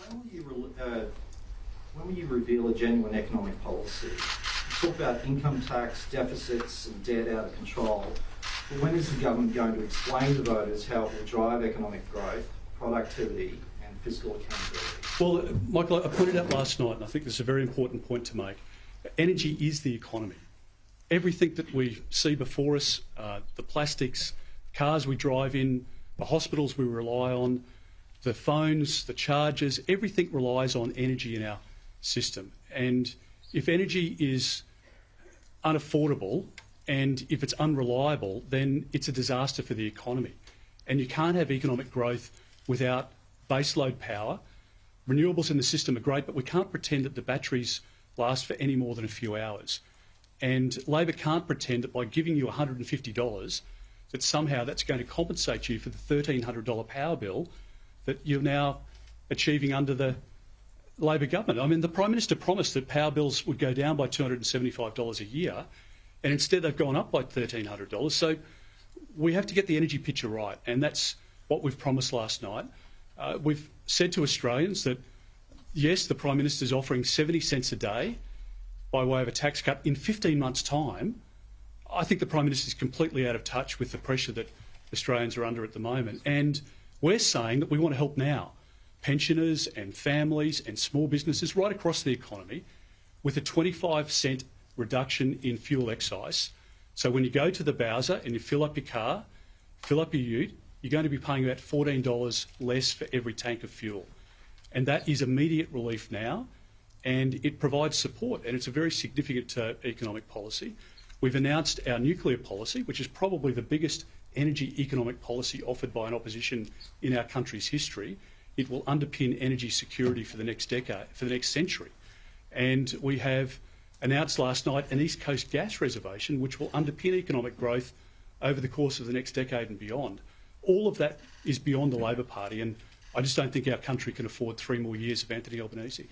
When will you reveal a genuine economic policy? You talk about income tax, deficits and debt out of control, but when is the government going to explain to voters how it will drive economic growth, productivity and fiscal accountability? Well, Michael, I pointed out last night, and I think this is a very important point to make. Energy is the economy. Everything that we see before us, the plastics, cars we drive in, the hospitals we rely on, the phones, the chargers, everything relies on energy in our system. And if energy is unaffordable and if it's unreliable, then it's a disaster for the economy. And you can't have economic growth without baseload power. Renewables in the system are great, but we can't pretend that the batteries last for any more than a few hours. And Labor can't pretend that by giving you $150 that somehow that's going to compensate you for the $1,300 power bill that you're now achieving under the Labor government. I mean, the Prime Minister promised that power bills would go down by $275 a year, and instead they've gone up by $1,300. So we have to get the energy picture right, and that's what we've promised last night. We've said to Australians that, yes, the Prime Minister is offering 70 cents a day by way of a tax cut in 15 months' time. I think the Prime Minister is completely out of touch with the pressure that Australians are under at the moment. And we're saying that we want to help now pensioners and families and small businesses right across the economy with a 25-cent reduction in fuel excise. So when you go to the Bowser and you fill up your car, fill up your ute, you're going to be paying about $14 less for every tank of fuel. And that is immediate relief now, and it provides support, and it's a very significant economic policy. We've announced our nuclear policy, which is probably the biggest energy economic policy offered by an opposition in our country's history. It will underpin energy security for the next decade, for the next century. And we have announced last night an East Coast gas reservation, which will underpin economic growth over the course of the next decade and beyond. All of that is beyond the Labor Party, and I just don't think our country can afford 3 more years of Anthony Albanese.